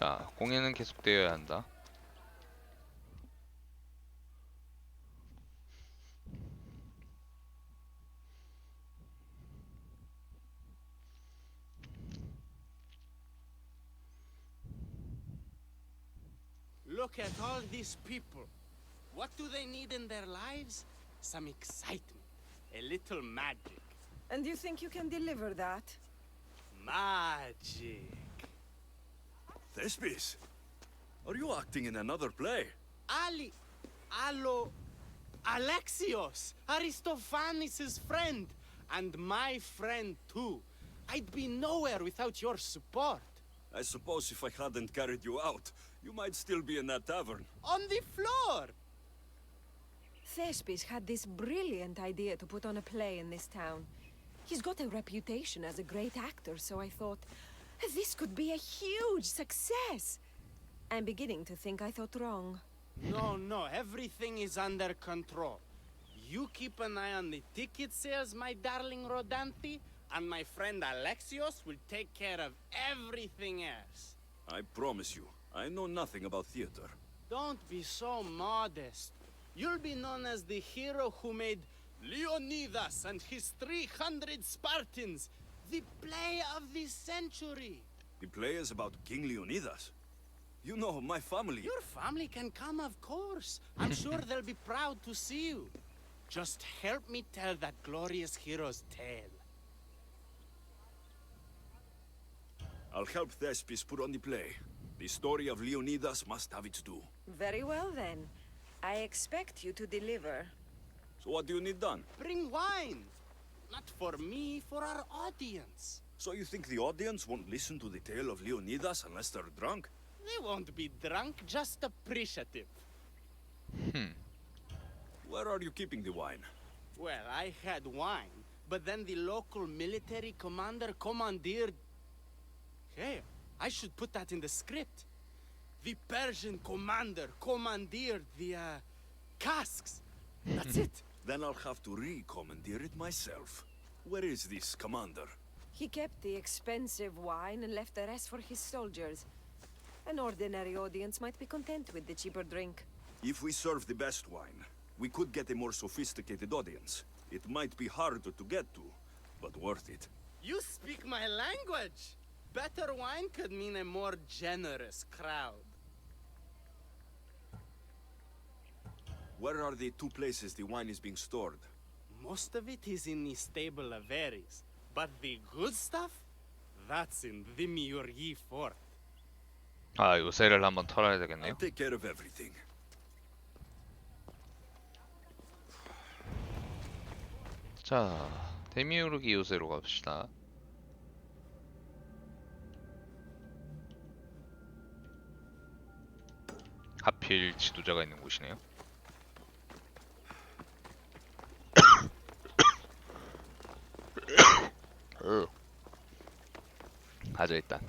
자, 공연은 계속되어야 한다. Look at all these people. What do they need in their lives? Some excitement, a little magic. And you think you can deliver that? Magic. Thespis, are you acting in another play? Alexios, Aristophanes' friend, and my friend too. I'd be nowhere without your support. I suppose if I hadn't carried you out, you might still be in that tavern. On the floor! Thespis had this brilliant idea to put on a play in this town. He's got a reputation as a great actor, so I thought, this could be a huge success. I'm beginning to think I thought wrong. No, everything is under control. You keep an eye on the ticket sales, my darling Rodanti, and my friend Alexios will take care of everything else. I promise you, I know nothing about theater. Don't be so modest. You'll be known as the hero who made Leonidas and his 300 Spartans, the play of the century. The play is about King Leonidas. You know, my family... Your family can come, of course. I'm sure they'll be proud to see you. Just help me tell that glorious hero's tale. I'll help Thespis put on the play. The story of Leonidas must have its due. Very well then. I expect you to deliver. So what do you need done? Bring wine. Not for me, for our audience. So you think the audience won't listen to the tale of Leonidas unless they're drunk? They won't be drunk, just appreciative. Where are you keeping the wine? Well, I had wine, but then the local military commander commandeered... Hey, I should put that in the script. The Persian commander commandeered the, casks. That's it. Then I'll have to re-commandeer it myself. Where is this commander? He kept the expensive wine and left the rest for his soldiers. An ordinary audience might be content with the cheaper drink. If we serve the best wine, we could get a more sophisticated audience. It might be harder to get to, but worth it. You speak my language. Better wine could mean a more generous crowd. Where are the two places the wine is being stored? Most of it is in the stable of Ares, but the good stuff, that's in the Demiurgi fort. 아, 요새를 한번 털어야 I'll 되겠네요. take care of everything. 자, 데미우르기 요새로 갑시다. 하필 지도자가 있는 곳이네요. 가자 일단.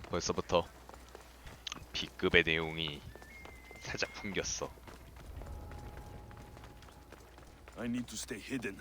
벌써부터 B급의 내용이 살짝 풍겼어. I need to stay hidden.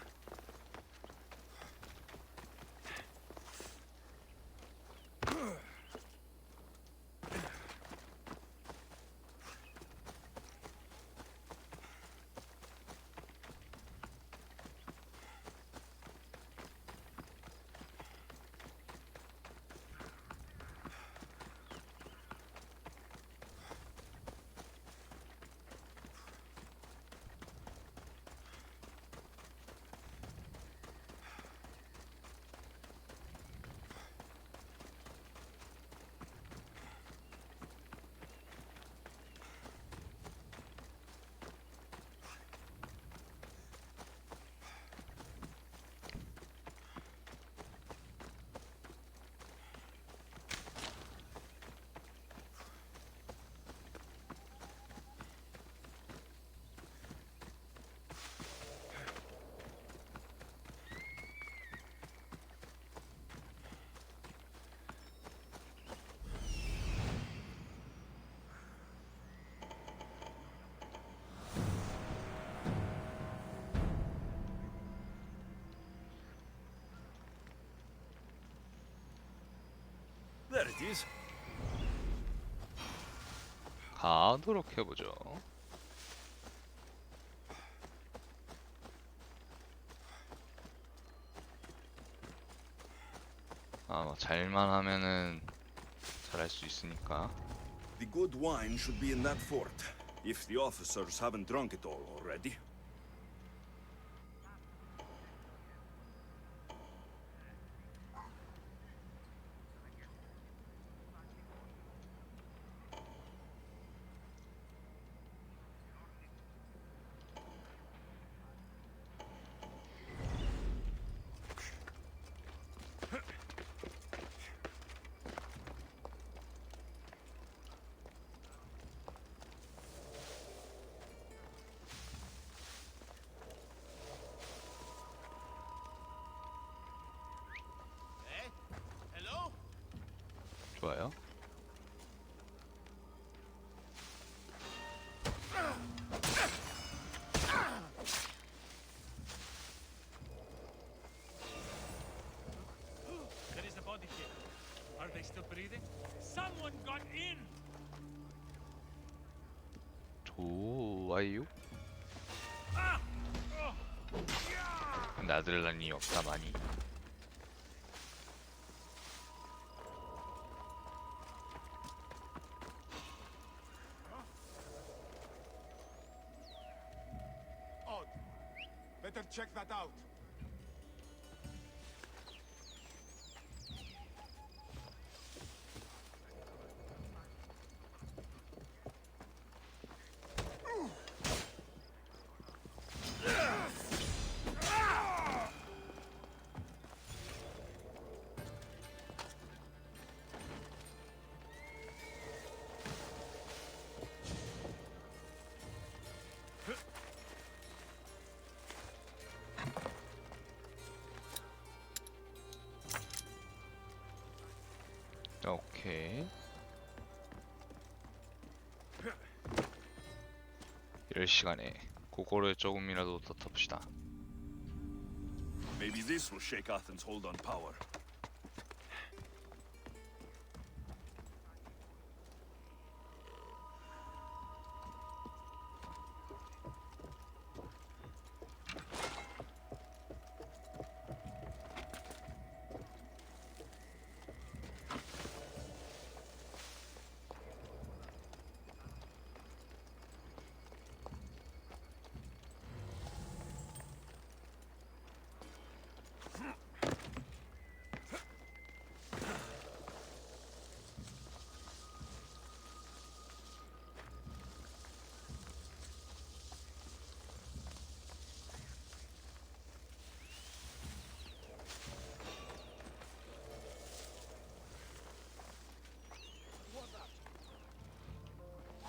it is. 가도록 해보죠. 뭐 잘만 하면은 잘할 수 있으니까. The good wine should be in that fort, if the officers haven't drunk it all already. Eh? Hello? 좋아요. There is a body here. Are they still breathing? Someone got in! 좋아요. 나들란이 없다 많이. Odd. Better check that out. 오케이. 이럴 시간에 그거를 조금이라도 더 텁시다. Maybe this will shake Athens' hold on power.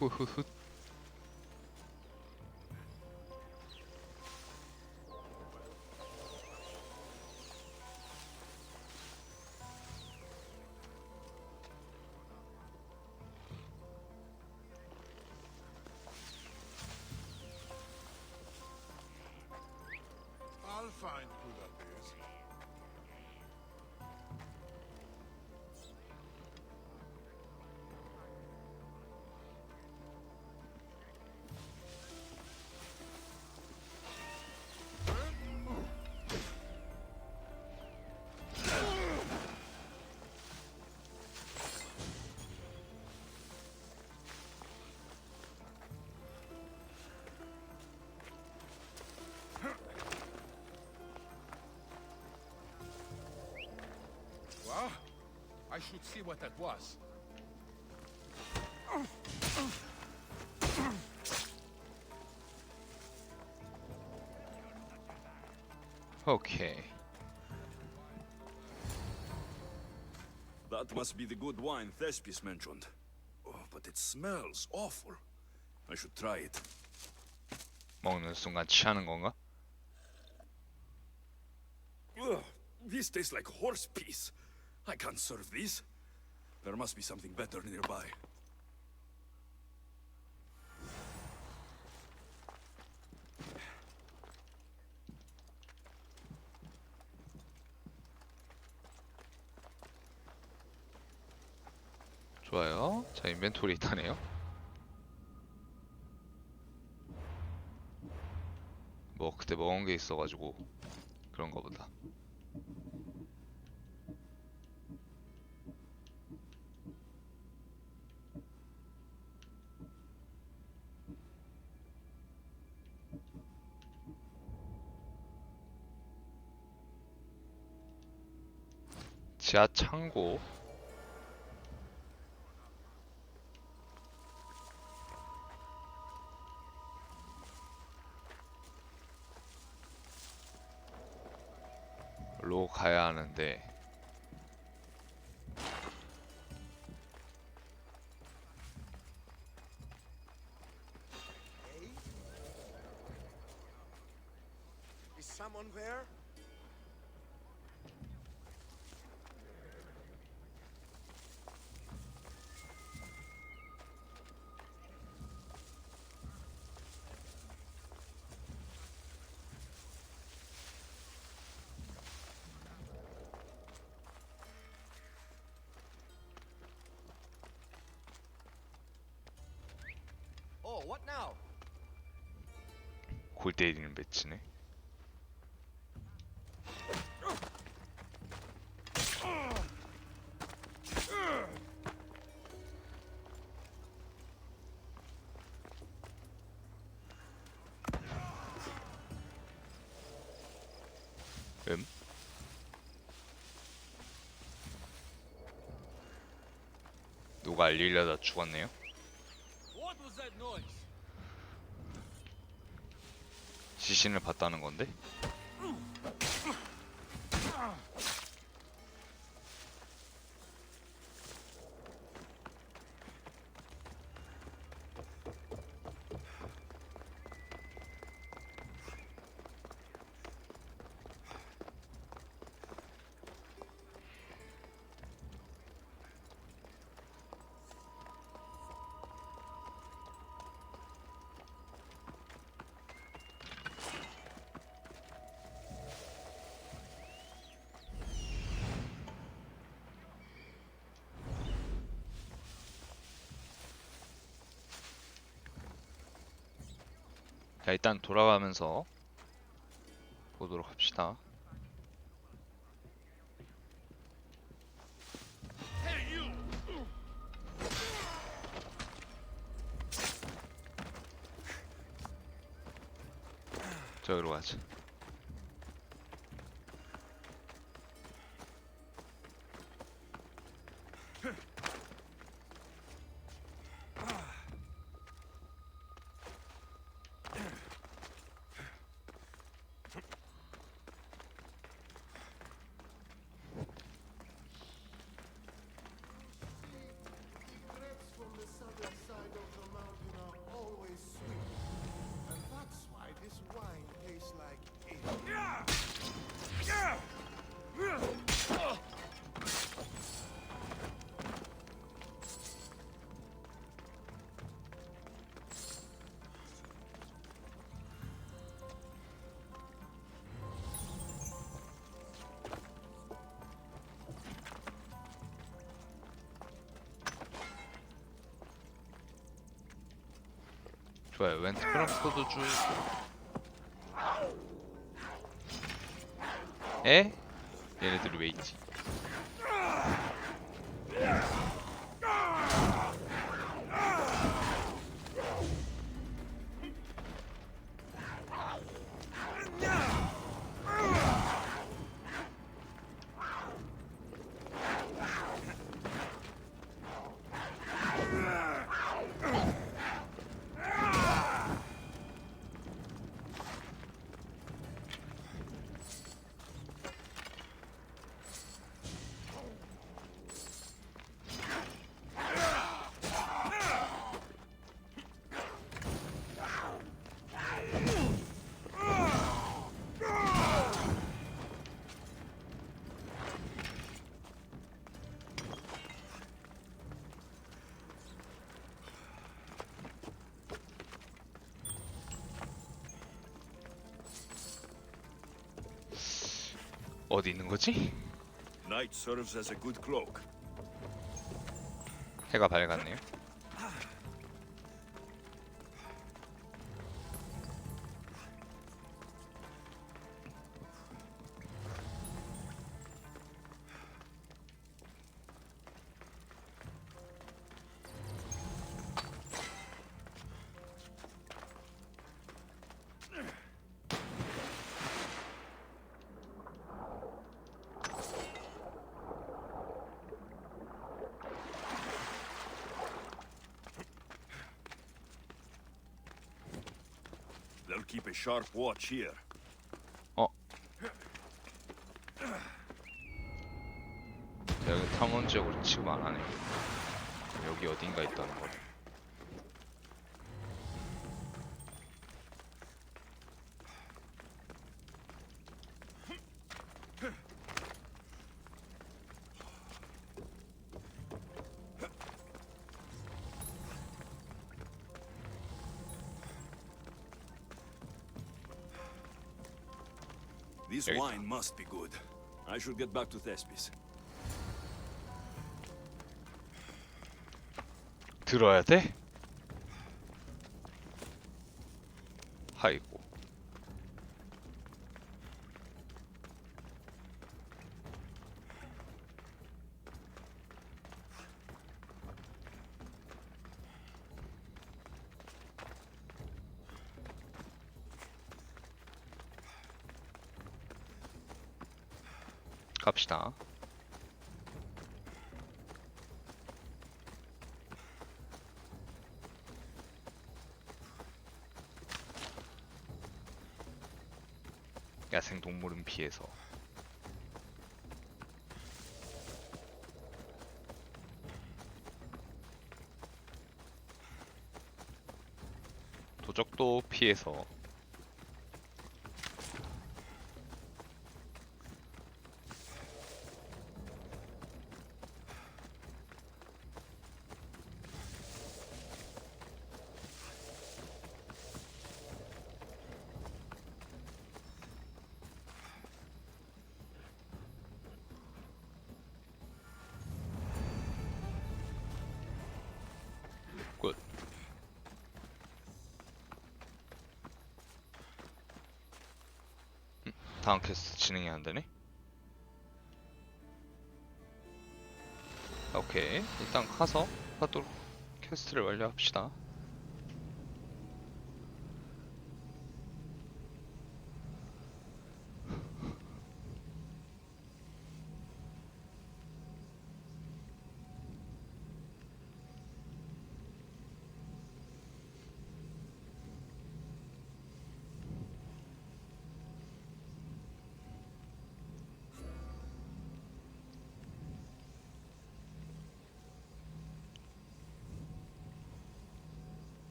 후후후. I'll find who that is. Well, I should see what that was. 오케이. That must be the good wine Thespis mentioned. Oh, but it smells awful. I should try it. 먹는 순간 취하는 건가? Ugh, this tastes like horse piss. I can't serve this. There must be something better nearby. 좋아요. 자, 인벤토리 있다네요. 뭐 그때 먹은 게 있어가지고 그런가 보다. 지하 창고. 로 가야 하는데 Is someone there? Oh, what now? 골 때리는 배치네. 누가 알리려다 죽었네요. What was that noise? 시신을 봤다는 건데? 자, 일단 돌아가면서 보도록 합시다. 저기로 가자. Secrets from the southern side of the mountain are always sweet. And that's why this wine tastes like it. 좋아요. 웬트 크럼프도 주고. 에? 얘네들이 왜 있지? 어디 있는 거지? Night serves as a good cloak. 해가 밝았네요. They'll keep a sharp watch here. 어? 여기 탐험 지역으로 취급 안 하네. 여기 어딘가 있다는 거네. This There you wine must be good. I should get back to Thespis. 들어야 돼? 아이고. 갑시다. 야생 동물은 피해서. 도적도 피해서. 굿. 다음 퀘스트 진행이 안 되네? 오케이. 일단 가서 하도록 퀘스트를 완료합시다.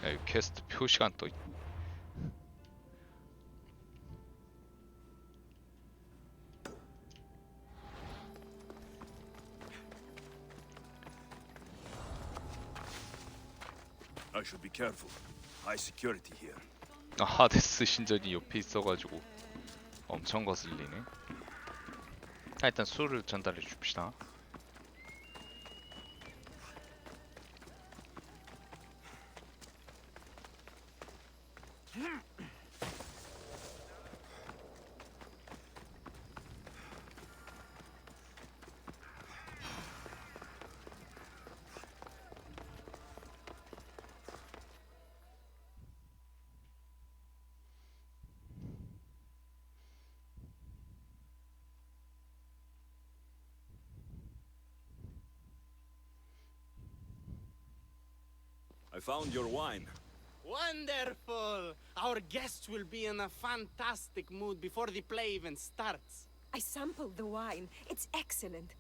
야, 이 퀘스트 표시가 또 I should be careful. High security here. 아, 하데스 신전이 옆에 있어가지고 엄청 거슬리네. 일단 술을 전달해 줍시다. I found your wine. Wonderful! Our guests will be in a fantastic mood before the play even starts. I sampled the wine. It's excellent.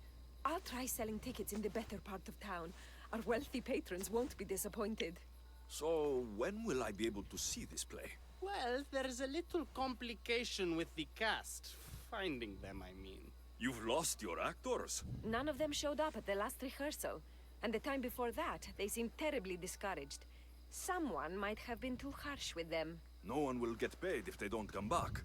I'll try selling tickets in the better part of town. Our wealthy patrons won't be disappointed. So, when will I be able to see this play? Well, there's a little complication with the cast. Finding them, I mean. You've lost your actors. None of them showed up at the last rehearsal. And the time before that, they seemed terribly discouraged. Someone might have been too harsh with them. No one will get paid if they don't come back.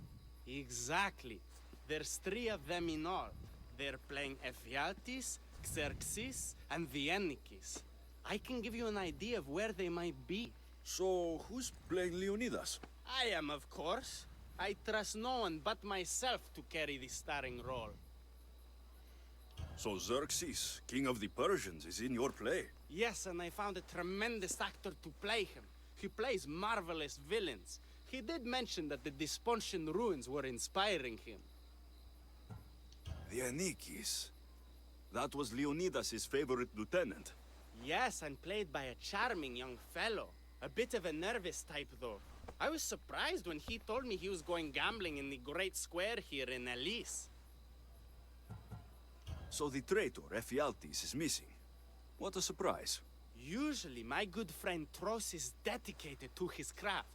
Exactly. There's 3 of them in all. They're playing Ephialtes, Xerxes, and the Ennikis. I can give you an idea of where they might be. So, who's playing Leonidas? I am, of course. I trust no one but myself to carry the starring role. So Xerxes, king of the Persians, is in your play? Yes, and I found a tremendous actor to play him. He plays marvelous villains. He did mention that the Despontian ruins were inspiring him. The Ennikis. That was Leonidas' favorite lieutenant. Yes, and played by a charming young fellow. A bit of a nervous type, though. I was surprised when he told me he was going gambling in the Great Square here in Elise. So the traitor, Ephialtes, is missing. What a surprise. Usually, my good friend Tros is dedicated to his craft.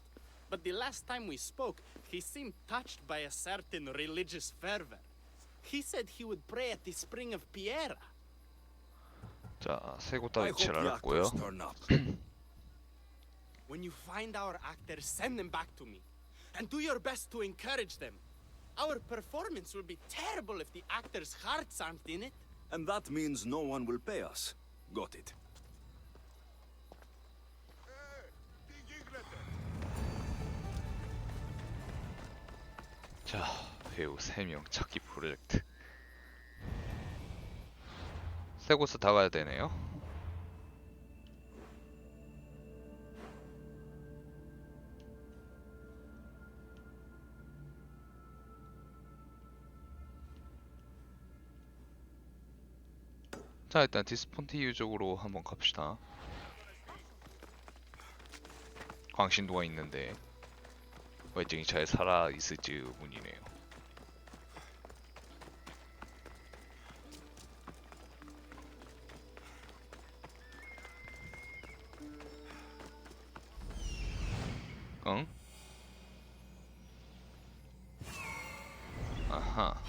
But the last time we spoke, he seemed touched by a certain religious fervor. He said he would pray at the spring of Piera. 자, 세 곳 다 I hope 위치를 the 알았고요. actors turn up. When you find our actors, send them back to me. And do your best to encourage them. Our performance will be terrible if the actors' hearts aren't in it. And that means no one will pay us. Got it. 자, 배우 3명 찾기 프로젝트. 세 곳을 다 가야 되네요. 자, 일단 디스폰티유 쪽으로 한번 갑시다. 광신도가 있는데 월등히 잘 살아 있을지 의문이네요. 응? 아하.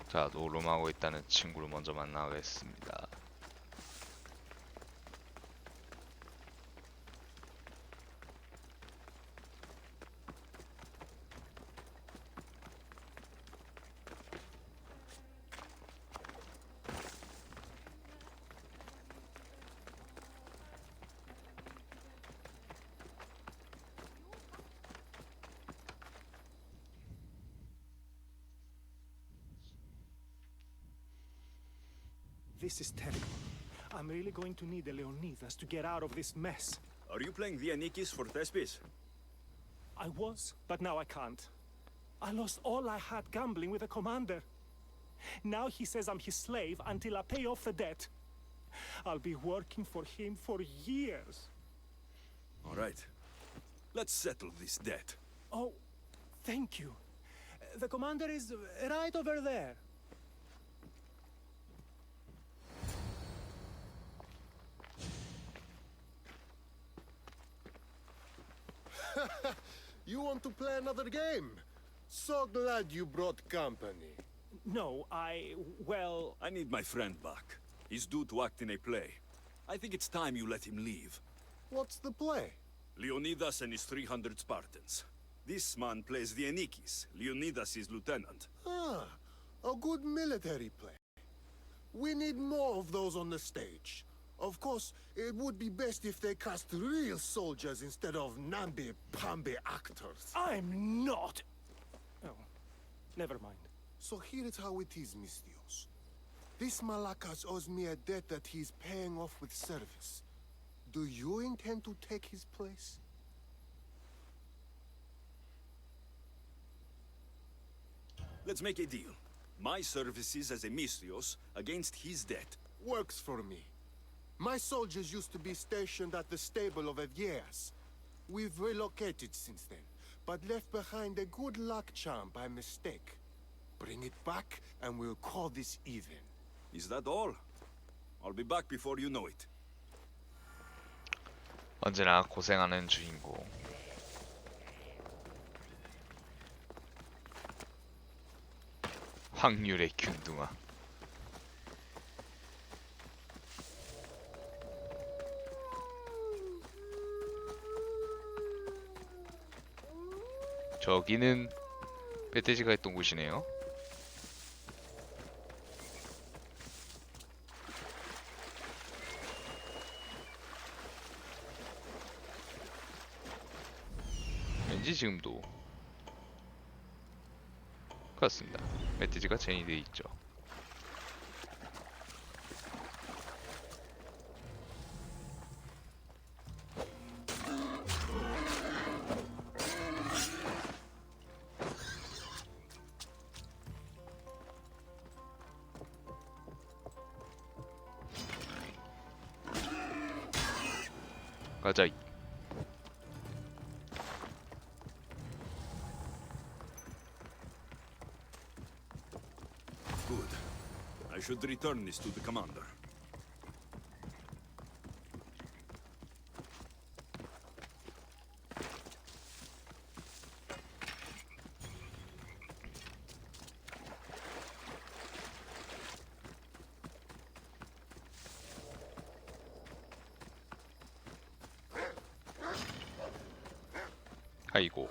자, 노름하고 있다는 친구를 먼저 만나겠습니다. This is terrible. I'm really going to need a Leonidas to get out of this mess. Are you playing the Ennikis for Thespis? I was, but now I can't. I lost all I had gambling with the commander. Now he says I'm his slave until I pay off the debt. I'll be working for him for years. All right. Let's settle this debt. Oh, thank you. The commander is right over there. You want to play another game? So glad you brought company. No, well... I need my friend back. He's due to act in a play. I think it's time you let him leave. What's the play? Leonidas and his 300 Spartans. This man plays the Ennikis. Leonidas is lieutenant. Ah, a good military play. We need more of those on the stage. Of course, it would be best if they cast real soldiers instead of namby-pamby actors. I'm not... Oh, never mind. So here is how it is, Mistios. This Malakas owes me a debt that he's paying off with service. Do you intend to take his place? Let's make a deal. My services as a Mistios against his debt. Works for me. My soldiers used to be stationed at the stable of Evieas. We've relocated since then, but left behind a good luck charm by mistake. Bring it back, and we'll call this even. Is that all? I'll be back before you know it. 언제나 고생하는 주인공. 확률의 균등화. 저기는 멧돼지가 있던 곳이네요. 왠지 지금도 그렇습니다. 멧돼지가 제니되어 있죠. 가자. Good. I should return this to the commander. 아이고.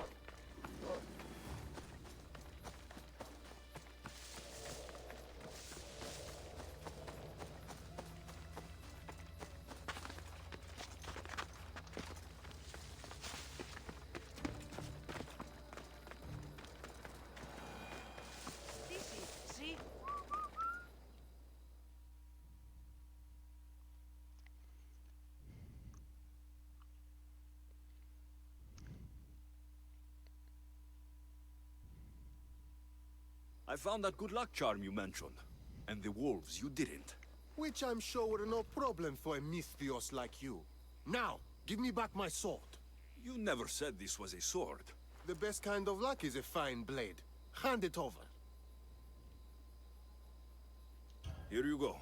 I found that good luck charm you mentioned. And the wolves you didn't. Which I'm sure were no problem for a Misthios like you. Now, give me back my sword. You never said this was a sword. The best kind of luck is a fine blade. Hand it over. Here you go.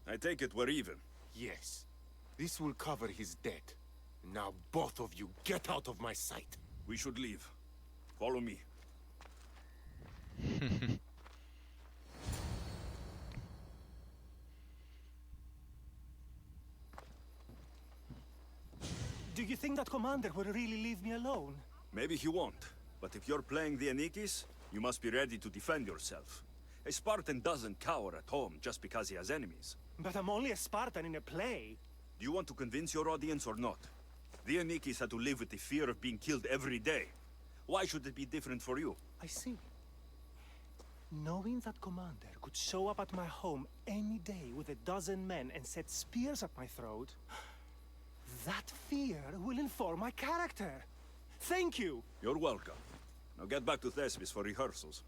I take it we're even. Yes. This will cover his debt. Now both of you get out of my sight. We should leave. Follow me. Do you think that commander will really leave me alone? Maybe he won't. But if you're playing the Anikis, you must be ready to defend yourself. A Spartan doesn't cower at home just because he has enemies. But I'm only a Spartan in a play. Do you want to convince your audience or not? The Anikis had to live with the fear of being killed every day. Why should it be different for you? I see. Knowing that commander could show up at my home any day with 12 men and set spears at my throat, that fear will inform my character. Thank you! You're welcome. Now get back to Thespis for rehearsals.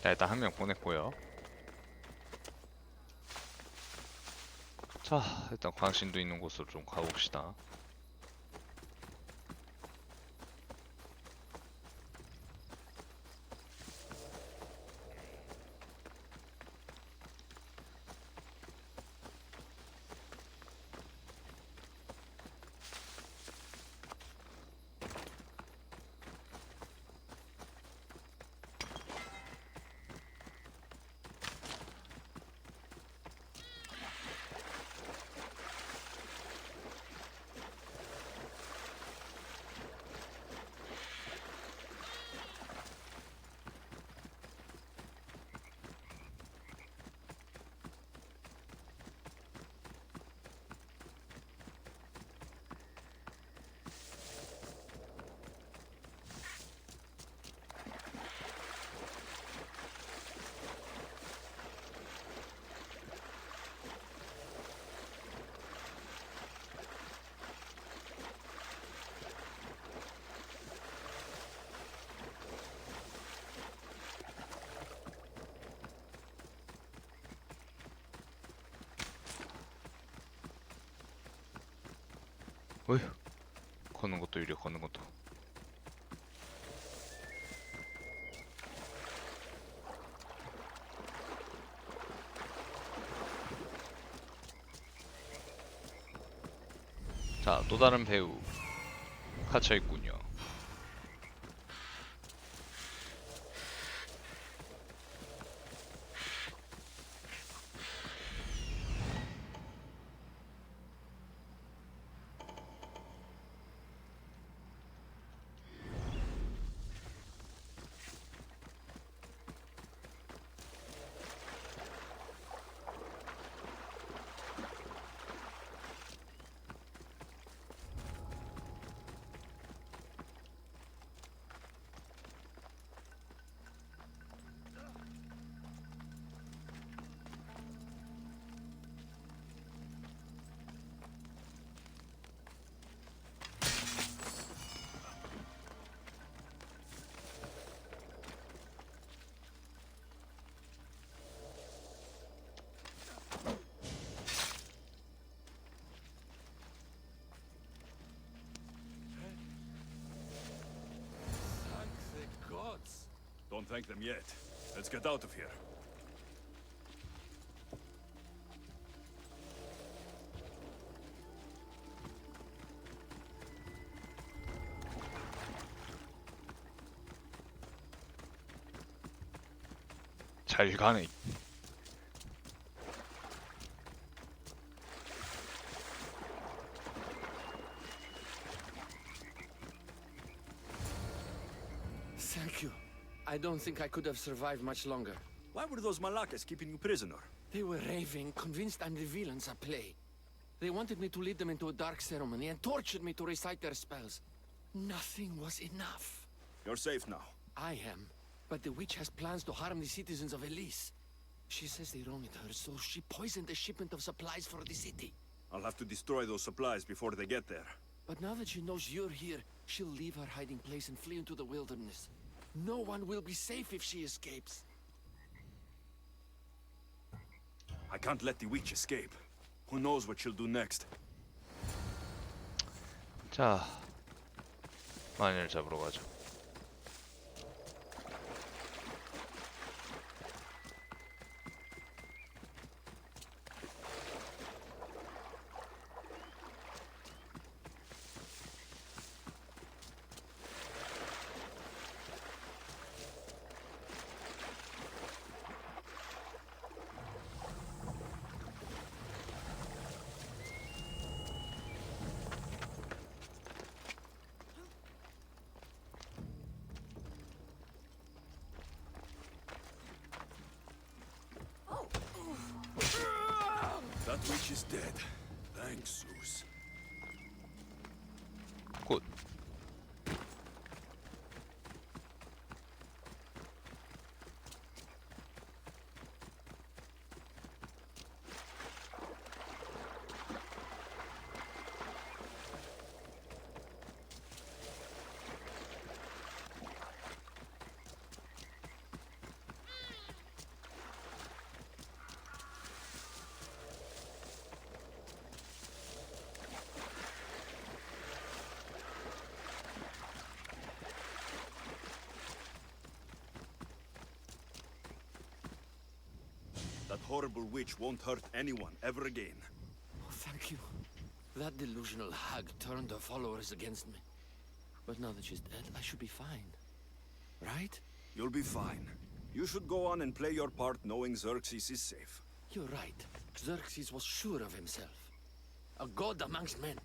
자, 일단 한 명 보냈고요. 자, 일단 광신도 있는 곳으로 좀 가봅시다. 어휴, 걷는 것도 이래, 걷는 것도. 자, 또 다른 배우 갇혀 있군요. Thank the gods. Don't thank them yet. Let's get out of here. 잘 가네. Thank you. I don't think I could have survived much longer. Why were those Malakas keeping you prisoner? They were raving, convinced I'm the villains at play. They wanted me to lead them into a dark ceremony and tortured me to recite their spells. Nothing was enough. You're safe now. I am, but the witch has plans to harm the citizens of Elise. She says they wronged her, so she poisoned the shipment of supplies for the city. I'll have to destroy those supplies before they get there. But now that she knows you're here, she'll leave her hiding place and flee into the wilderness. No one will be safe if she escapes. I can't let the witch escape. Who knows what she'll do next? 자, 마녀를 잡으러 가죠. That witch is dead. Thanks, Zeus. 굿. That horrible witch won't hurt anyone ever again. Oh, thank you. That delusional hag turned her followers against me. But now that she's dead, I should be fine. Right? You'll be fine. You should go on and play your part knowing Xerxes is safe. You're right. Xerxes was sure of himself. A god amongst men.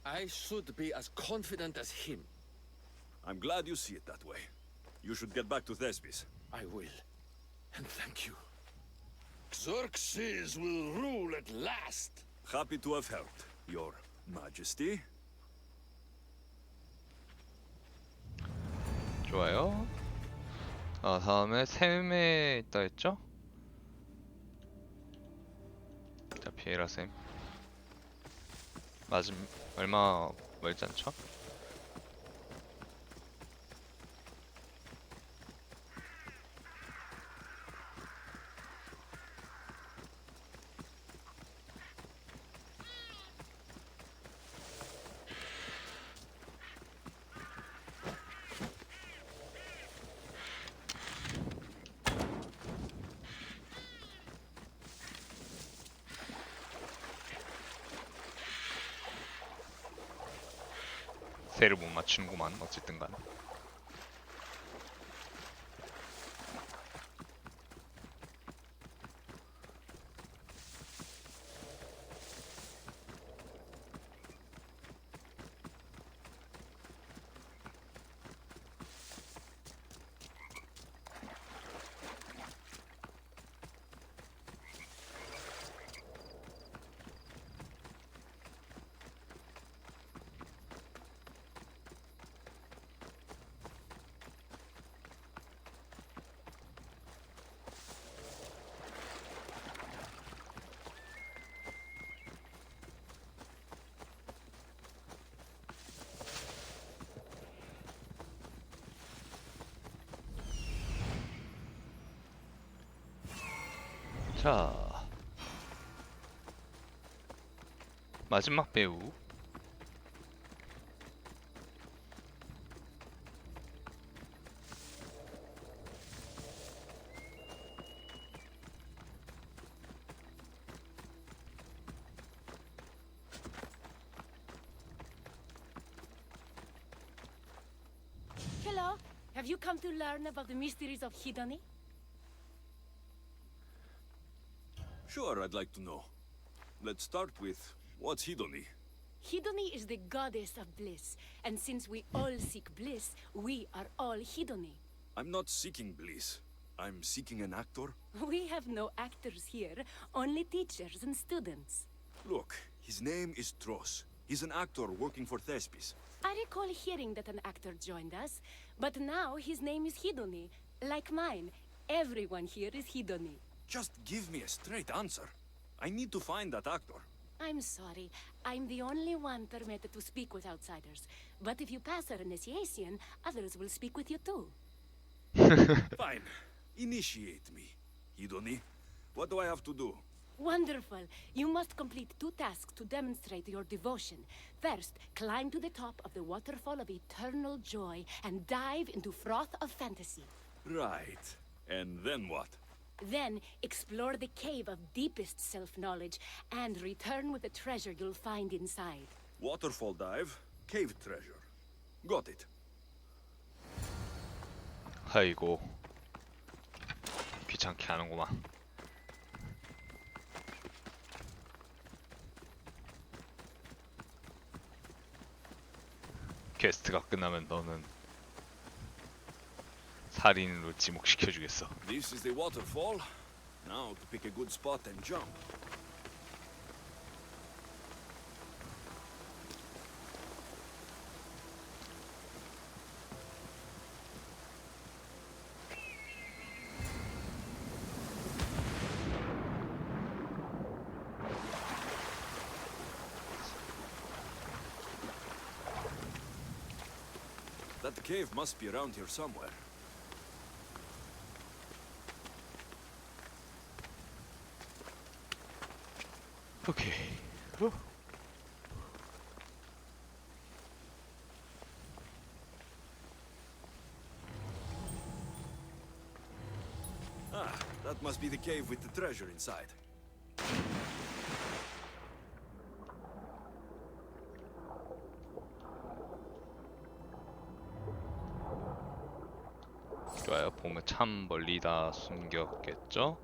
I should be as confident as him. I'm glad you see it that way. You should get back to Thespis. I will. And thank you. Xerxes will rule at last. Happy to have helped, Your Majesty. 좋아요. 아, 다음에 샘에 있다 했죠? 자, 피에라 샘. 맞음 얼마 멀지 않죠? 스펠을 못 맞추는구만. 어쨌든 간에. 자, 마지막 배우. Hello. Have you come to learn about the mysteries of Hidoni? Sure, I'd like to know. Let's start with, what's Hidoni? Hidoni is the goddess of bliss, and since we all seek bliss, we are all Hidoni. I'm not seeking bliss. I'm seeking an actor. We have no actors here, only teachers and students. Look, his name is Tros. He's an actor working for Thespis. I recall hearing that an actor joined us, but now his name is Hidoni, like mine. Everyone here is Hidoni. Just give me a straight answer. I need to find that actor. I'm sorry. I'm the only one permitted to speak with outsiders. But if you pass our initiation, others will speak with you too. Fine. Initiate me. Hidoni, what do I have to do? Wonderful. You must complete 2 tasks to demonstrate your devotion. First, climb to the top of the waterfall of eternal joy and dive into froth of fantasy. Right. And then what? Then, explore the cave of deepest self-knowledge and return with the treasure you'll find inside. Waterfall dive, cave treasure. Got it. 아이고, 귀찮게 하는구만. 퀘스트가 끝나면 너는 살인으로 지목시켜주겠어. This is the waterfall. Now to pick a good spot and jump. That cave must be around here somewhere. 오케이. Ah, that must be the cave with the treasure inside. 좋아요. 보면 참 멀리 다 숨겼겠죠?